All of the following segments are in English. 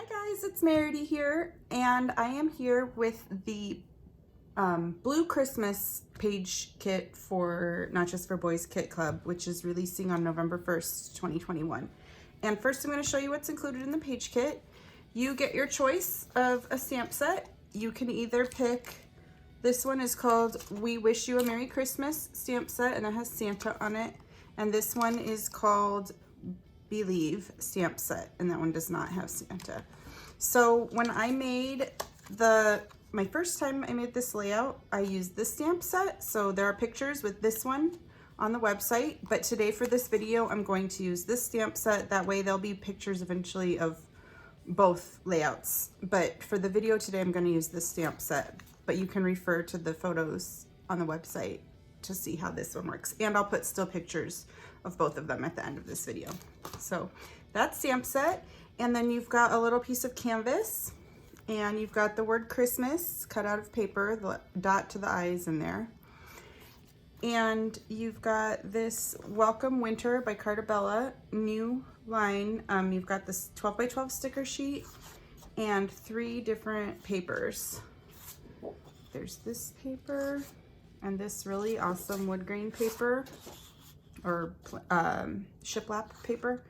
Hi guys, it's Meridy here, and I am here with the Blue Christmas Page Kit for Not Just for Boys Kit Club, which is releasing on November 1st, 2021. And first I'm going to show you what's included in the page kit. You get your choice of a stamp set. You can either pick, this one is called We Wish You a Merry Christmas stamp set, and it has Santa on it. And this one is called Believe stamp set, and that one does not have Santa. So when I made my first time I made this layout, I used this stamp set. So there are pictures with this one on the website, but today for this video I'm going to use this stamp set. That way there'll be pictures eventually of both layouts, but for the video today I'm going to use this stamp set, but you can refer to the photos on the website to see how this one works, and I'll put still pictures of both of them at the end of this video. So that's stamp set, and then you've got a little piece of canvas, and you've got the word Christmas cut out of paper, the dot to the eyes in there, and you've got this Welcome Winter by Cartabella new line. You've got this 12 by 12 sticker sheet and 3 different papers. There's this paper and this really awesome wood grain paper or shiplap paper,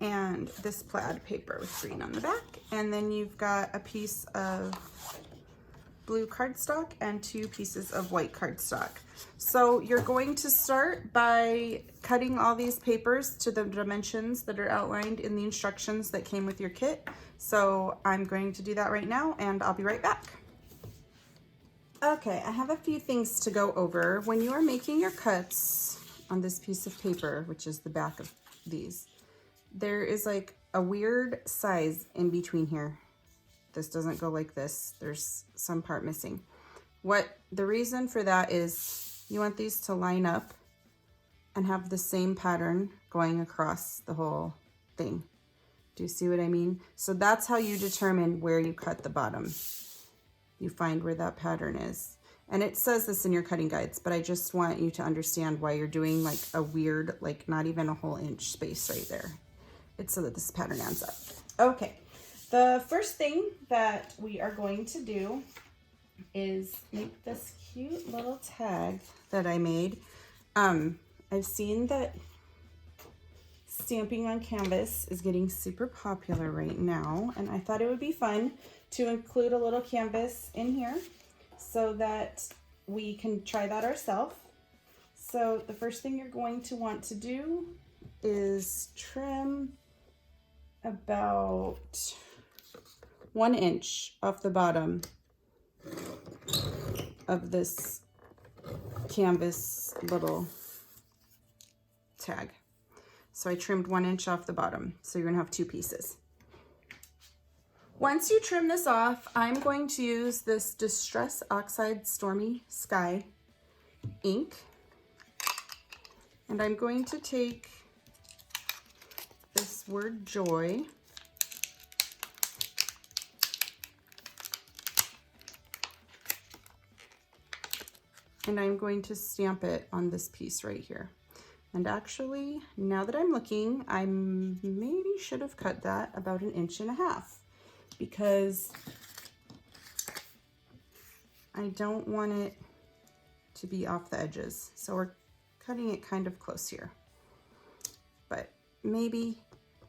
and this plaid paper with green on the back. And then you've got a piece of blue cardstock and 2 pieces of white cardstock. So you're going to start by cutting all these papers to the dimensions that are outlined in the instructions that came with your kit. So I'm going to do that right now, and I'll be right back. Okay, I have a few things to go over. When you are making your cuts on this piece of paper, which is the back of these, there is like a weird size in between here. This doesn't go like this. There's some part missing. The reason for that is you want these to line up and have the same pattern going across the whole thing. Do you see what I mean? So that's how you determine where you cut the bottom. You find where that pattern is. And it says this in your cutting guides, but I just want you to understand why you're doing like a weird, like not even a whole inch space right there. It's so that this pattern ends up. Okay, the first thing that we are going to do is make this cute little tag that I made. I've seen that stamping on canvas is getting super popular right now, and I thought it would be fun to include a little canvas in here so that we can try that ourselves. So the first thing you're going to want to do is trim about 1 inch off the bottom of this canvas little tag. So I trimmed 1 inch off the bottom. So you're gonna have 2 pieces. Once you trim this off, I'm going to use this Distress Oxide Stormy Sky ink. And I'm going to take this word joy and I'm going to stamp it on this piece right here. And actually, now that I'm looking, I maybe should have cut that about 1.5 inches because I don't want it to be off the edges. So we're cutting it kind of close here. But maybe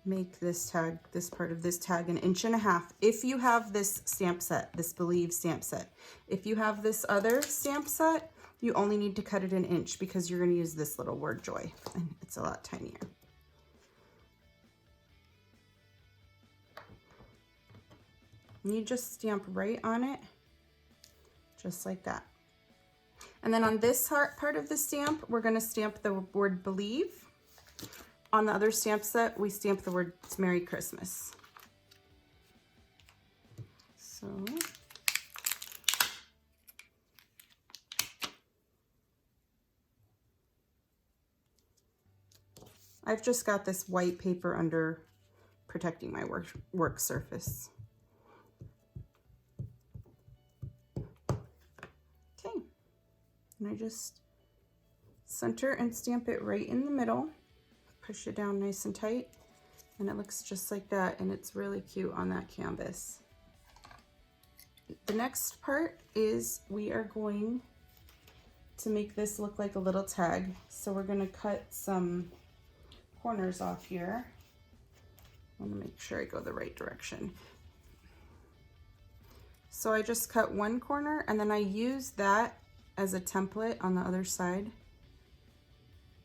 make this tag, this part of this tag, 1.5 inches if you have this stamp set, this Believe stamp set. If you have this other stamp set, you only need to cut it 1 inch because you're going to use this little word joy, and it's a lot tinier. And you just stamp right on it, just like that. And then on this part of the stamp, we're going to stamp the word Believe. On the other stamp set, we stamp the word Merry Christmas. So I've just got this white paper under protecting my work surface. Okay, and I just center and stamp it right in the middle, push it down nice and tight, And it looks just like that, and it's really cute on that canvas. The next part is we are going to make this look like a little tag. So we're going to cut some corners off here. I want to make sure I go the right direction. So I just cut one corner, and then I use that as a template on the other side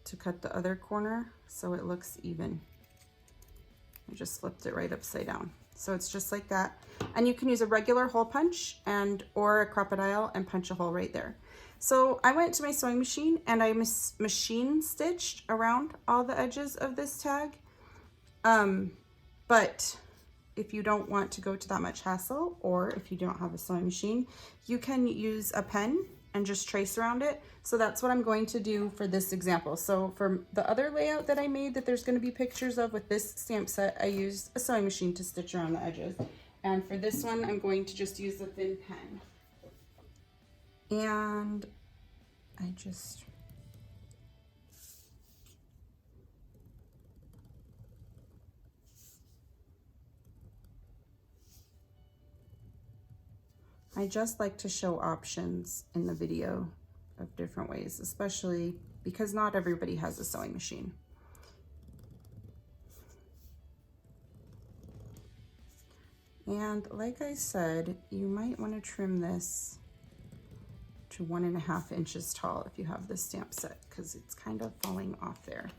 to cut the other corner so it looks even. I just flipped it right upside down. So it's just like that. And you can use a regular hole punch or a crocodile and punch a hole right there. So I went to my sewing machine and I machine stitched around all the edges of this tag. But if you don't want to go to that much hassle, or if you don't have a sewing machine, you can use a pen and just trace around it. So that's what I'm going to do for this example. So for the other layout that I made that there's going to be pictures of with this stamp set, I used a sewing machine to stitch around the edges. And for this one, I'm going to just use a thin pen. And I just like to show options in the video of different ways, especially because not everybody has a sewing machine. And like I said, you might want to trim this to 1.5 inches tall if you have this stamp set, because it's kind of falling off there.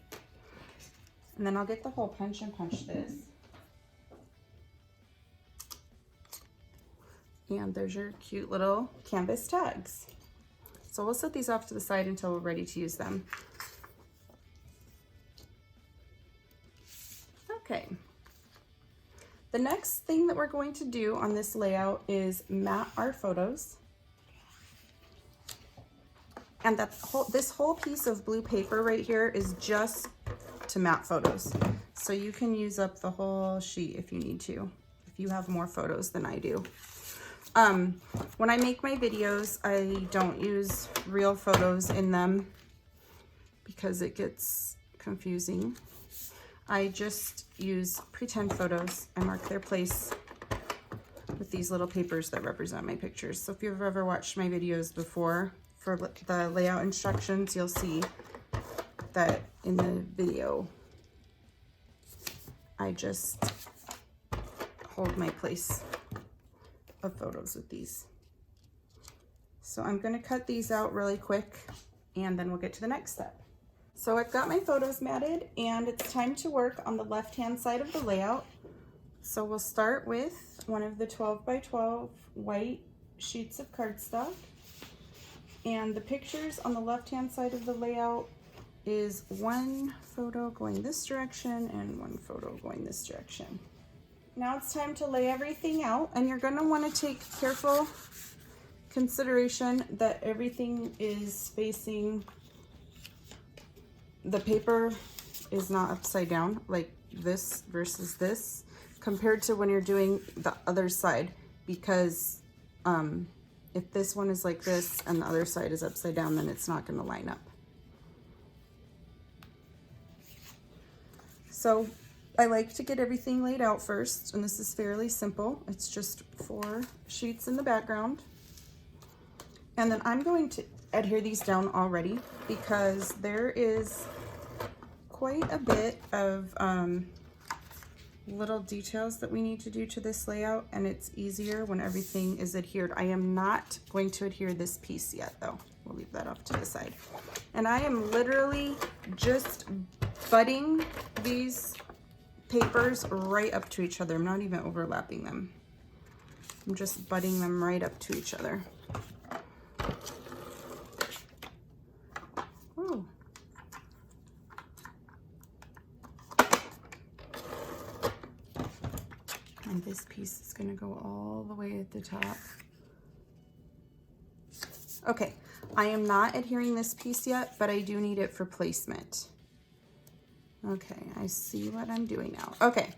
And then I'll get the hole punch and punch this. And there's your cute little canvas tags. So we'll set these off to the side until we're ready to use them. Okay. The next thing that we're going to do on this layout is mat our photos. And this whole piece of blue paper right here is just to mat photos. So you can use up the whole sheet if you need to, if you have more photos than I do. When I make my videos, I don't use real photos in them because it gets confusing. I just use pretend photos. I mark their place with these little papers that represent my pictures. So if you've ever watched my videos before for the layout instructions, you'll see that in the video, I just hold my place of photos with these. So I'm going to cut these out really quick and then we'll get to the next step. So I've got my photos matted and it's time to work on the left hand side of the layout. So we'll start with one of the 12 by 12 white sheets of cardstock, and the pictures on the left hand side of the layout is one photo going this direction and one photo going this direction. Now it's time to lay everything out, and you're going to want to take careful consideration that everything is facing, the paper is not upside down like this versus this compared to when you're doing the other side, because if this one is like this and the other side is upside down, then it's not going to line up. So I like to get everything laid out first, and this is fairly simple. It's just 4 sheets in the background. And then I'm going to adhere these down already because there is quite a bit of little details that we need to do to this layout, and it's easier when everything is adhered. I am not going to adhere this piece yet though. We'll leave that off to the side. And I am literally just butting these papers right up to each other. I'm not even overlapping them. I'm just butting them right up to each other. Oh. And this piece is going to go all the way at the top. Okay, I am not adhering this piece yet, but I do need it for placement. Okay, I see what I'm doing now. Okay,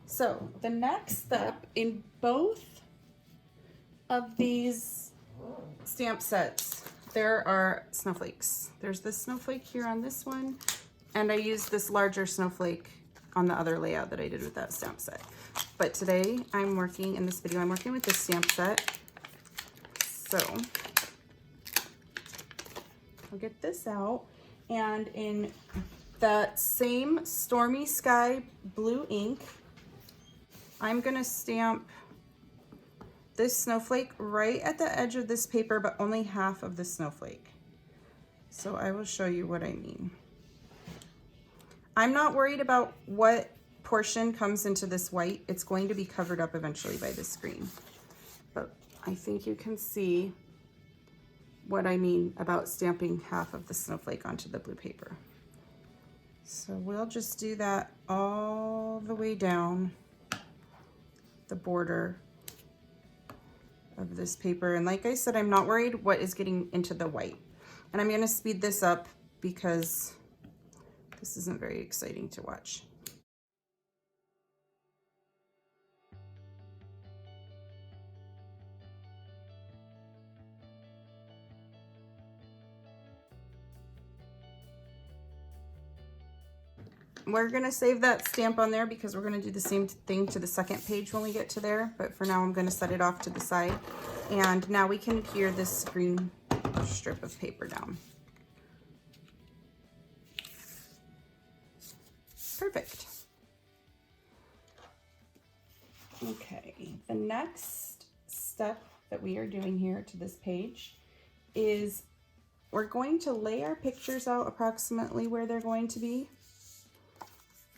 so the next step in both of these stamp sets, there are snowflakes. There's this snowflake here on this one, and I used this larger snowflake on the other layout that I did with that stamp set. But today I'm working, in this video, I'm working with this stamp set. So I'll get this out, and in that same Stormy Sky blue ink, I'm gonna stamp this snowflake right at the edge of this paper, but only half of the snowflake. So I will show you what I mean. I'm not worried about what portion comes into this white. It's going to be covered up eventually by this green. But I think you can see what I mean about stamping half of the snowflake onto the blue paper. So we'll just do that all the way down the border of this paper. And like I said, I'm not worried what is getting into the white. And I'm gonna speed this up because this isn't very exciting to watch. We're gonna save that stamp on there because we're gonna do the same thing to the second page when we get to there, but for now I'm gonna set it off to the side. And now we can adhere this green strip of paper down. Perfect. Okay, the next step that we are doing here to this page is we're going to lay our pictures out approximately where they're going to be.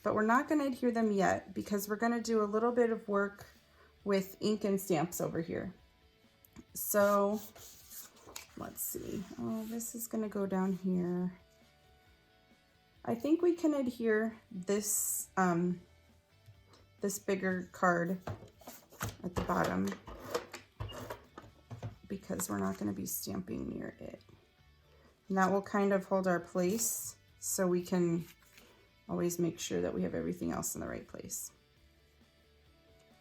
But we're not going to adhere them yet because we're going to do a little bit of work with ink and stamps over here. So let's see. Oh, this is going to go down here. I think we can adhere this this bigger card at the bottom because we're not going to be stamping near it. And that will kind of hold our place so we can always make sure that we have everything else in the right place.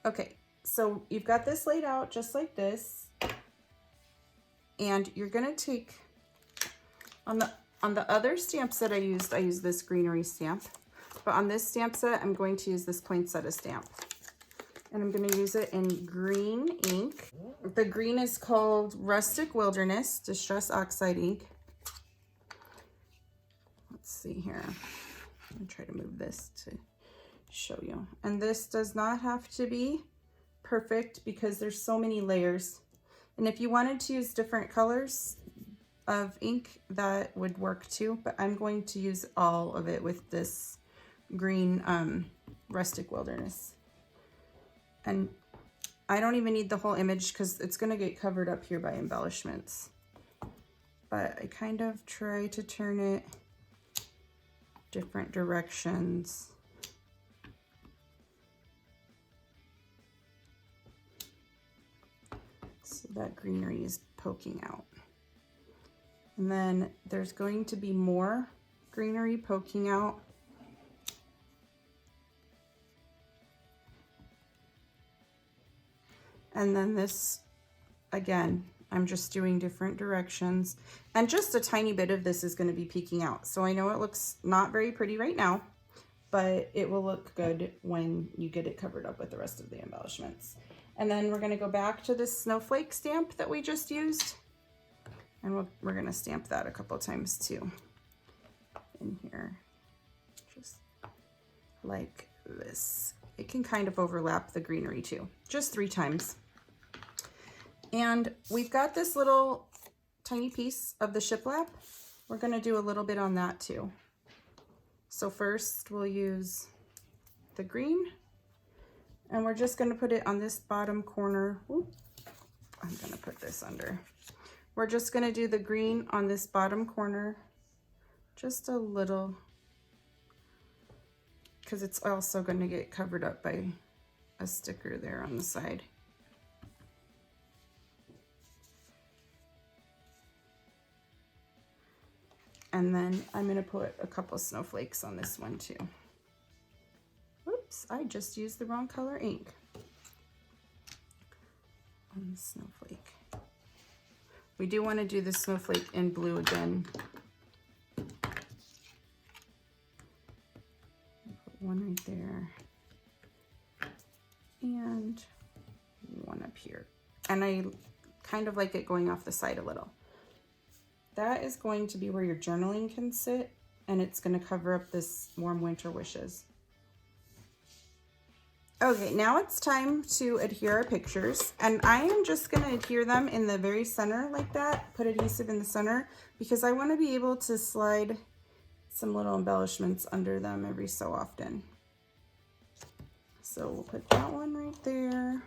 Okay, so you've got this laid out just like this, and you're gonna take, on the other stamp set I used this greenery stamp, but on this stamp set I'm going to use this poinsettia stamp, and I'm gonna use it in green ink. The green is called Rustic Wilderness Distress Oxide ink. Let's see here. I'm gonna try to move this to show you. And this does not have to be perfect because there's so many layers. And if you wanted to use different colors of ink, that would work too, but I'm going to use all of it with this green Rustic Wilderness. And I don't even need the whole image because it's gonna get covered up here by embellishments. But I kind of try to turn it different directions. So that greenery is poking out. And then there's going to be more greenery poking out. And then this, again, I'm just doing different directions, and just a tiny bit of this is going to be peeking out. So I know it looks not very pretty right now, but it will look good when you get it covered up with the rest of the embellishments. And then we're going to go back to this snowflake stamp that we just used, and we're going to stamp that a couple times too in here, just like this. It can kind of overlap the greenery too, just 3 times. And we've got this little tiny piece of the shiplap. We're going to do a little bit on that too. So first we'll use the green, and we're just going to put it on this bottom corner. Ooh, I'm going to put this under. We're just going to do the green on this bottom corner, just a little, because it's also going to get covered up by a sticker there on the side. And then I'm going to put a couple snowflakes on this one too. Oops, I just used the wrong color ink on the snowflake. We do want to do the snowflake in blue again. Put one right there. and I kind of like it going off the side a little. That is going to be where your journaling can sit, and it's going to cover up this warm winter wishes. Okay, now it's time to adhere our pictures, and I am just going to adhere them in the very center like that, put adhesive in the center, because I want to be able to slide some little embellishments under them every so often. So we'll put that one right there,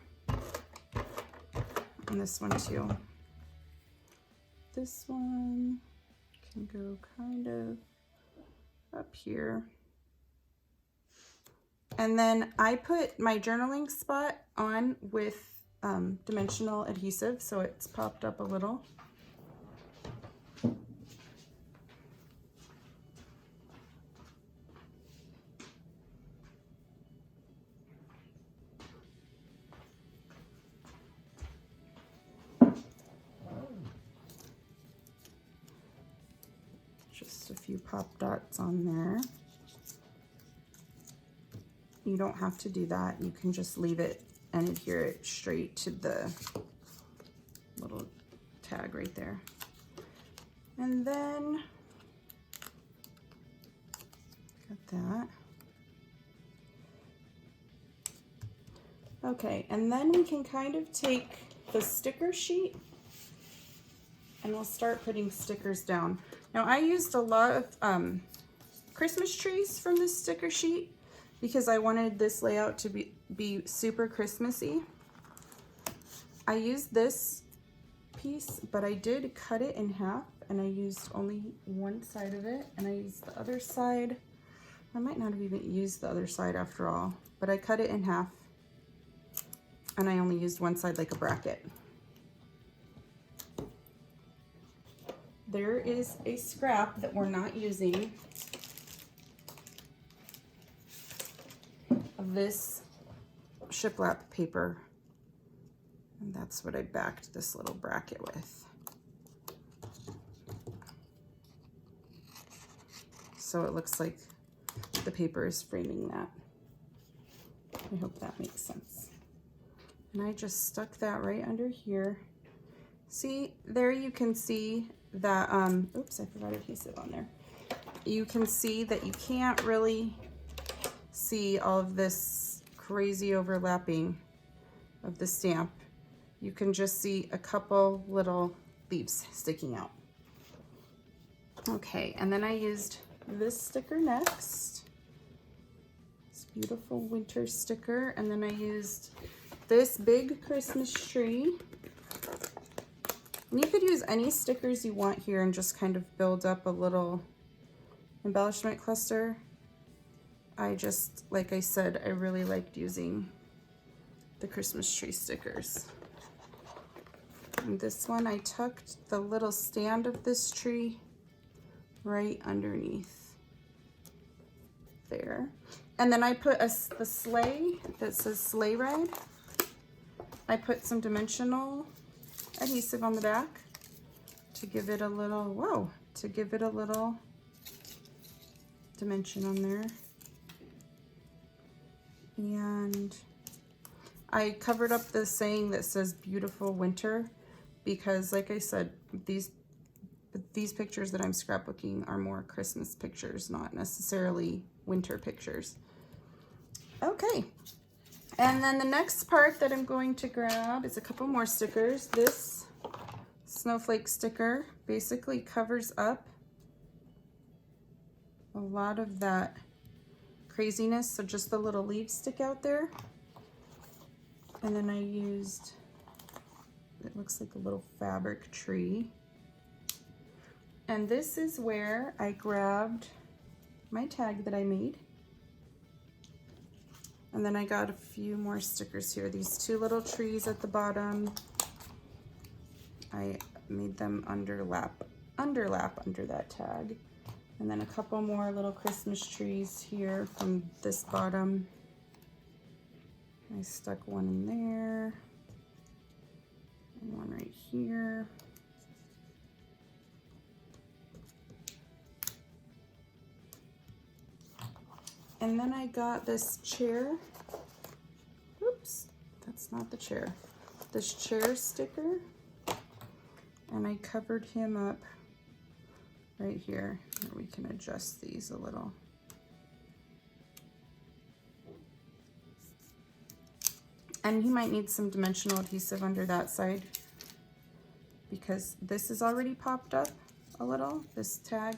and this one too. This one can go kind of up here. And then I put my journaling spot on with dimensional adhesive, so it's popped up a little. Just a few pop dots on there. You don't have to do that. You can just leave it and adhere it straight to the little tag right there. And then, got that. Okay, and then we can kind of take the sticker sheet and we'll start putting stickers down. Now I used a lot of Christmas trees from this sticker sheet because I wanted this layout to be super Christmassy. I used this piece, but I did cut it in half, and I used only one side of it, and I used the other side. I might not have even used the other side after all, but I cut it in half, and I only used one side like a bracket. There is a scrap that we're not using of this shiplap paper, and that's what I backed this little bracket with. So it looks like the paper is framing that. I hope that makes sense. And I just stuck that right under here. See, there you can see that, oops, I forgot adhesive on there. You can see that you can't really see all of this crazy overlapping of the stamp. You can just see a couple little leaves sticking out. Okay, and then I used this sticker next. This beautiful winter sticker, and then I used this big Christmas tree. And you could use any stickers you want here and just kind of build up a little embellishment cluster. I just, like I said, I really liked using the Christmas tree stickers. And this one, I tucked the little stand of this tree right underneath there. And then I put the sleigh that says sleigh ride. I put some dimensional adhesive on the back to give it a little, whoa, to give it a little dimension on there. And I covered up the saying that says beautiful winter because, like I said, these pictures that I'm scrapbooking are more Christmas pictures, not necessarily winter pictures. Okay, and then the next part that I'm going to grab is a couple more stickers. This snowflake sticker basically covers up a lot of that craziness, so just the little leaves stick out there. And then I used, it looks like a little fabric tree. And this is where I grabbed my tag that I made. And then I got a few more stickers here. These two little trees at the bottom, I made them underlap under that tag. And then a couple more little Christmas trees here from this bottom. I stuck one in there and one right here. And then I got this chair. Oops, that's not the chair. this chair sticker, and I covered him up right here. We can adjust these a little. And he might need some dimensional adhesive under that side because this is already popped up a little, this tag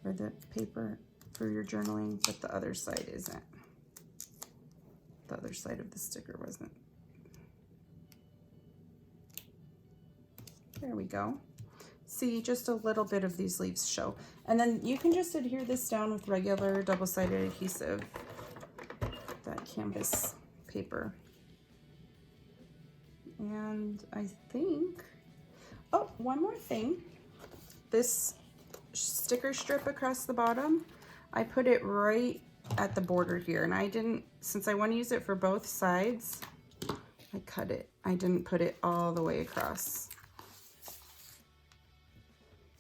or the paper for your journaling, but the other side isn't. The other side of the sticker wasn't. There we go. See, just a little bit of these leaves show. And then you can just adhere this down with regular double-sided adhesive, that canvas paper. And I think, oh, one more thing. This sticker strip across the bottom, I put it right at the border here, and I didn't, since I want to use it for both sides, I cut it. I didn't put it all the way across.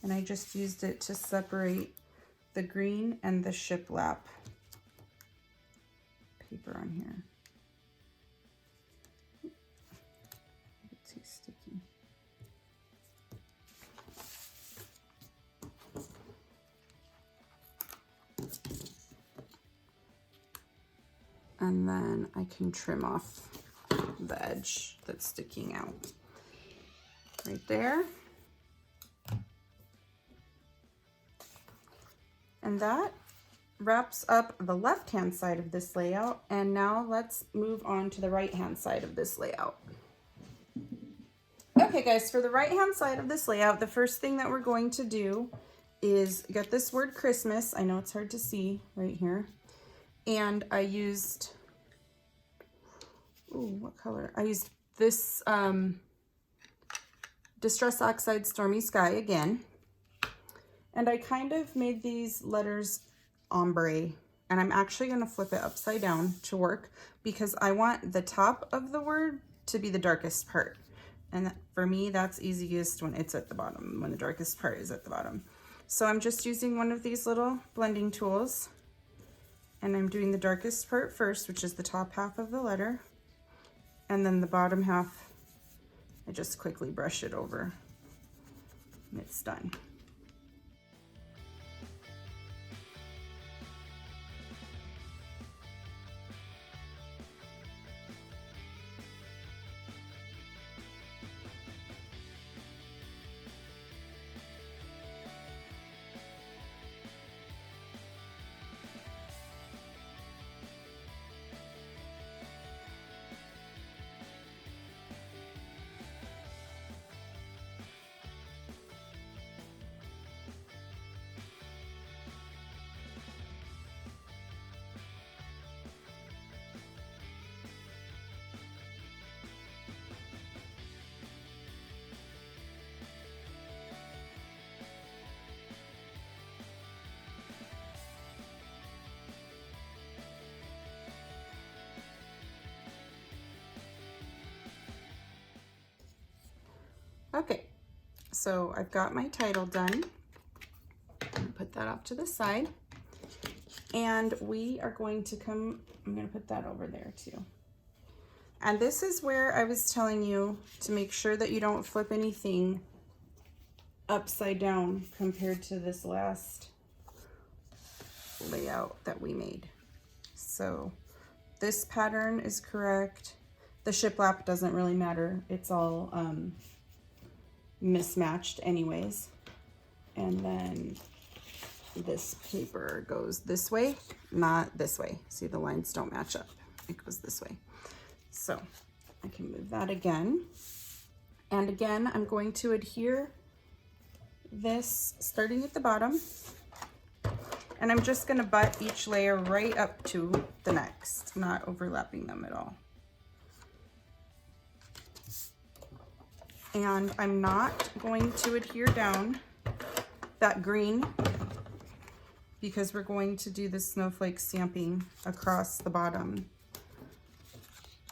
And I just used it to separate the green and the shiplap paper on here. It's too sticky. And then I can trim off the edge that's sticking out right there. And that wraps up the left-hand side of this layout. And now let's move on to the right-hand side of this layout. Okay guys, for the right-hand side of this layout, the first thing that we're going to do is get this word Christmas. I know it's hard to see right here. And I used, ooh, what color? I used this Distress Oxide Stormy Sky again. And I kind of made these letters ombre. And I'm actually going to flip it upside down to work because I want the top of the word to be the darkest part. And for me, that's easiest when it's at the bottom, when the darkest part is at the bottom. So I'm just using one of these little blending tools. And I'm doing the darkest part first, which is the top half of the letter. And then the bottom half, I just quickly brush it over and it's done. Okay, so I've got my title done. Put that off to the side. And we are going to come, I'm going to put that over there too. And this is where I was telling you to make sure that you don't flip anything upside down compared to this last layout that we made. So this pattern is correct. The shiplap doesn't really matter. It's all mismatched anyways. And then this paper goes this way, not this way. See, the lines don't match up. It goes this way. So I can move that again. And again, I'm going to adhere this starting at the bottom. And I'm just gonna butt each layer right up to the next, not overlapping them at all. And I'm not going to adhere down that green because we're going to do the snowflake stamping across the bottom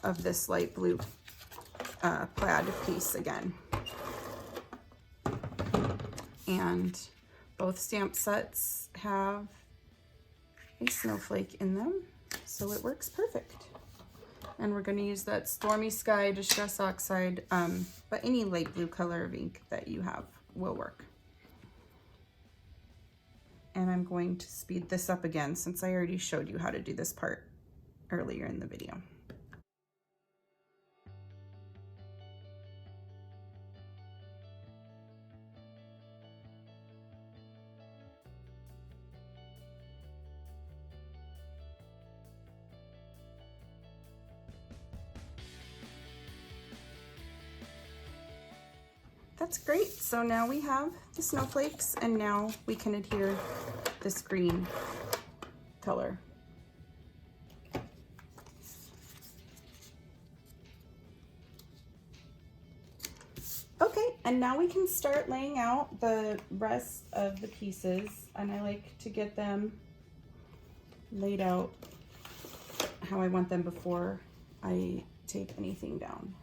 of this light blue plaid piece again. And both stamp sets have a snowflake in them, so it works perfect. And we're going to use that Stormy Sky Distress Oxide, but any light blue color of ink that you have will work. And I'm going to speed this up again since I already showed you how to do this part earlier in the video. That's great. So now we have the snowflakes, and now we can adhere this green color. Okay, and now we can start laying out the rest of the pieces, and I like to get them laid out how I want them before I tape anything down.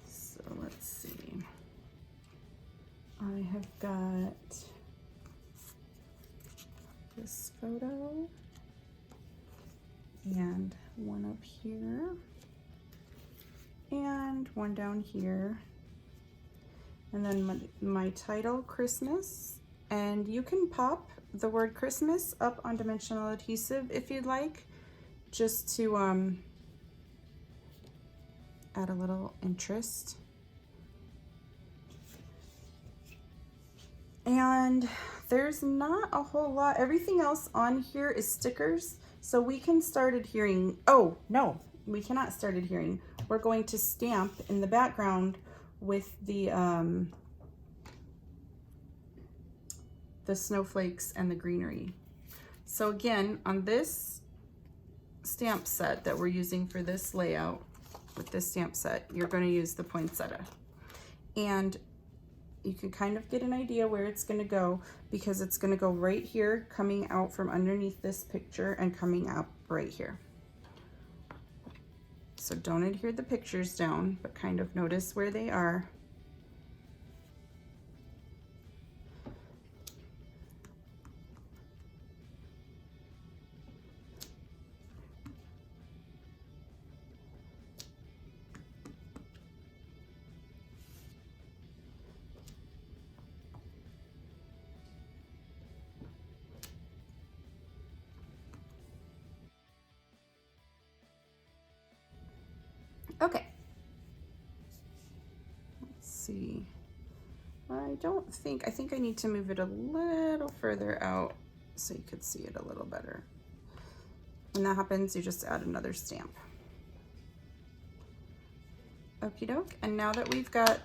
So let's see. I have got this photo and one up here and one down here, and then my title, Christmas. And you can pop the word Christmas up on dimensional adhesive if you'd like, just to add a little interest. And there's not a whole lot. Everything else on here is stickers, so we can start adhering. Oh, no, we cannot start adhering. We're going to stamp in the background with the snowflakes and the greenery. So again, on this stamp set that we're using for this layout, with this stamp set, you're going to use the poinsettia. And you can kind of get an idea where it's going to go, because it's going to go right here, coming out from underneath this picture and coming up right here. So don't adhere the pictures down, but kind of notice where they are. Okay, let's see. I think I need to move it a little further out so you could see it a little better. When that happens, you just add another stamp. Okie doke, and now that we've got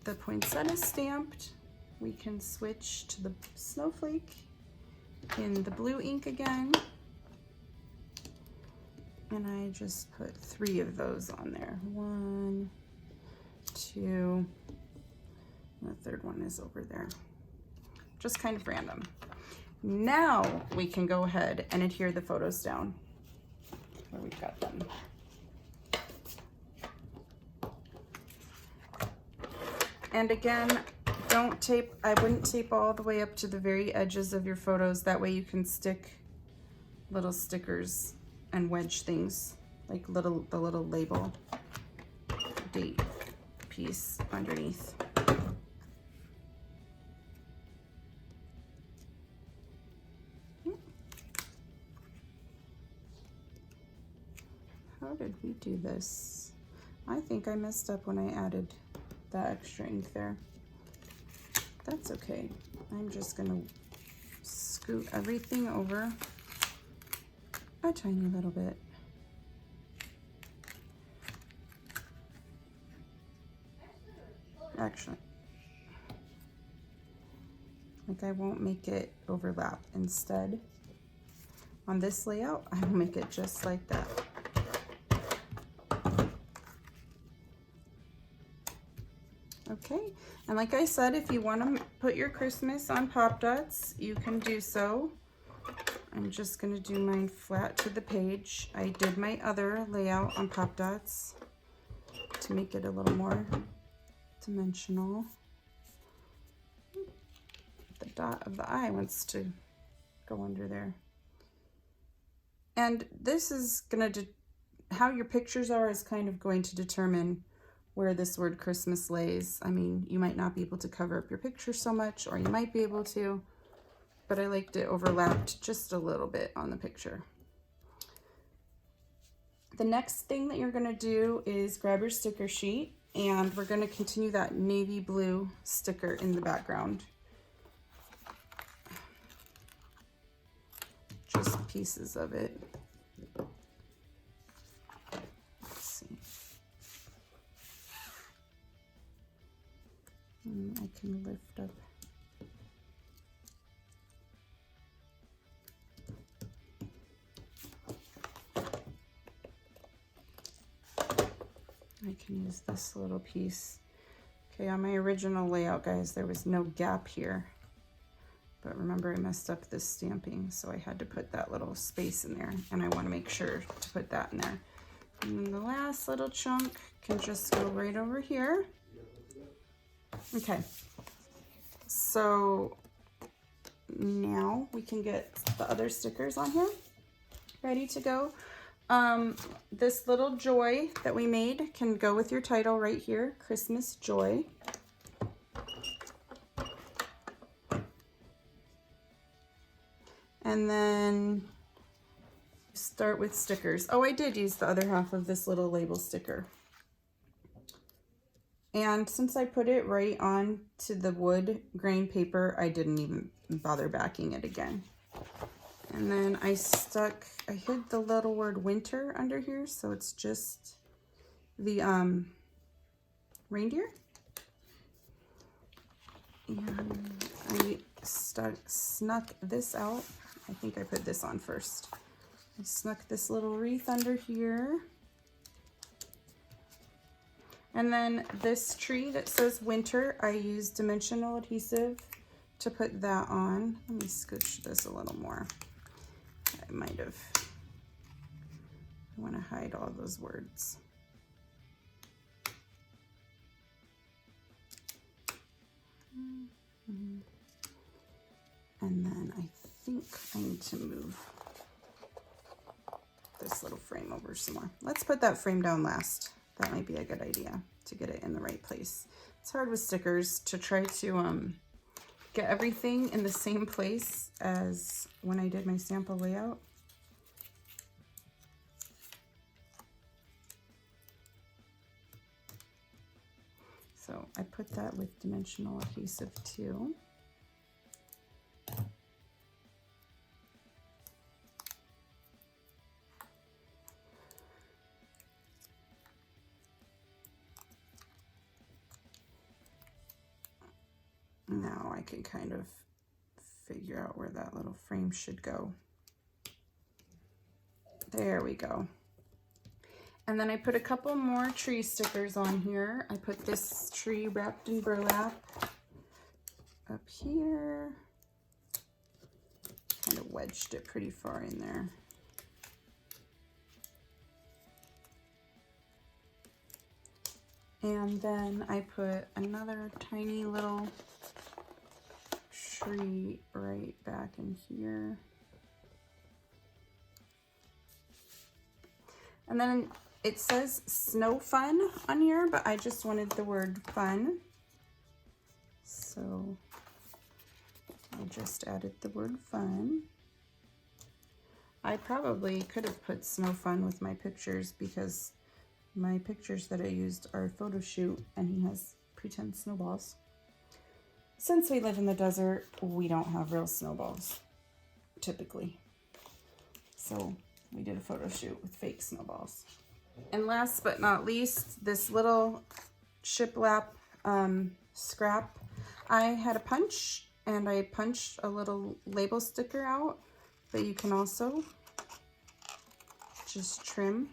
the poinsettia stamped, we can switch to the snowflake in the blue ink again. And I just put 3 of those on there. 1, 2, and the third one is over there. Just kind of random. Now we can go ahead and adhere the photos down where we've got them. And again, don't tape, I wouldn't tape all the way up to the very edges of your photos. That way you can stick little stickers and wedge things, like the little label date piece underneath. How did we do this? I think I messed up when I added that extra ink there. That's okay. I'm just gonna scoot everything over a tiny little bit. Actually, like, I won't make it overlap. Instead, on this layout, I will make it just like that. Okay, and like I said, if you want to put your Christmas on pop dots, you can do so. I'm just going to do mine flat to the page. I did my other layout on pop dots to make it a little more dimensional. The dot of the eye wants to go under there. And this is going to how your pictures are is kind of going to determine where this word Christmas lays. I mean, you might not be able to cover up your picture so much, or you might be able to, but I liked it overlapped just a little bit on the picture. The next thing that you're going to do is grab your sticker sheet, and we're going to continue that navy blue sticker in the background. Just pieces of it. Let's see. I can lift up. I can use this little piece. Okay, on my original layout, guys, there was no gap here. But remember, I messed up this stamping, so I had to put that little space in there, and I want to make sure to put that in there. And then the last little chunk can just go right over here. Okay, so now we can get the other stickers on here ready to go. This little joy that we made can go with your title right here, Christmas Joy. And then start with stickers. Oh, I did use the other half of this little label sticker. And since I put it right on to the wood grain paper, I didn't even bother backing it again. And then I hid the little word winter under here, so it's just the reindeer. And I snuck this out. I think I put this on first. I snuck this little wreath under here. And then this tree that says winter, I used dimensional adhesive to put that on. Let me scooch this a little more. I want to hide all those words. And then I think I need to move this little frame over some more. Let's put that frame down last. That might be a good idea to get it in the right place. It's hard with stickers to try to get everything in the same place as when I did my sample layout. So I put that with dimensional adhesive too. Now I can kind of figure out where that little frame should go. There we go. And then I put a couple more tree stickers on here. I put this tree wrapped in burlap up here. Kind of wedged it pretty far in there. And then I put another tiny little tree right back in here. And then it says snow fun on here, but I just wanted the word fun. So I just added the word fun. I probably could have put snow fun with my pictures because my pictures that I used are a photo shoot and he has pretend snowballs. Since we live in the desert, we don't have real snowballs, typically. So we did a photo shoot with fake snowballs. And last but not least, this little shiplap scrap. I had a punch and I punched a little label sticker out, but you can also just trim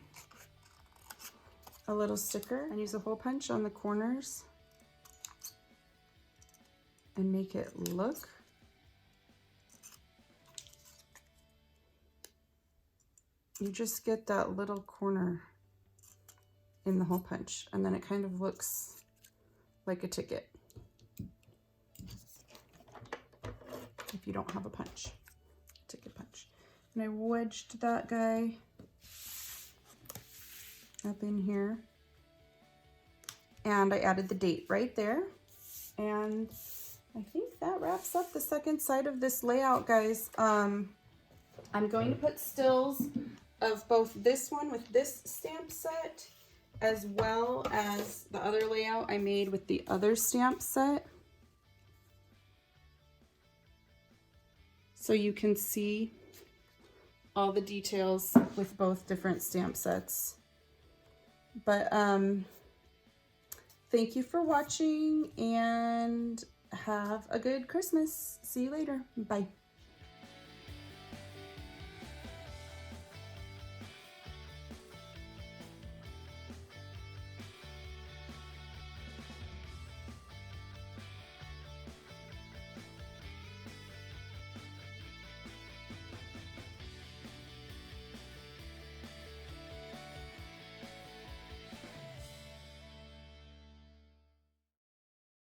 a little sticker and use a hole punch on the corners and make it look you just get that little corner in the hole punch and then it kind of looks like a ticket if you don't have a punch, ticket punch. And I wedged that guy up in here. And I added the date right there. And I think that wraps up the second side of this layout, guys. I'm going to put stills of both this one with this stamp set as well as the other layout I made with the other stamp set. So you can see all the details with both different stamp sets. But thank you for watching and have a good Christmas. See you later. Bye.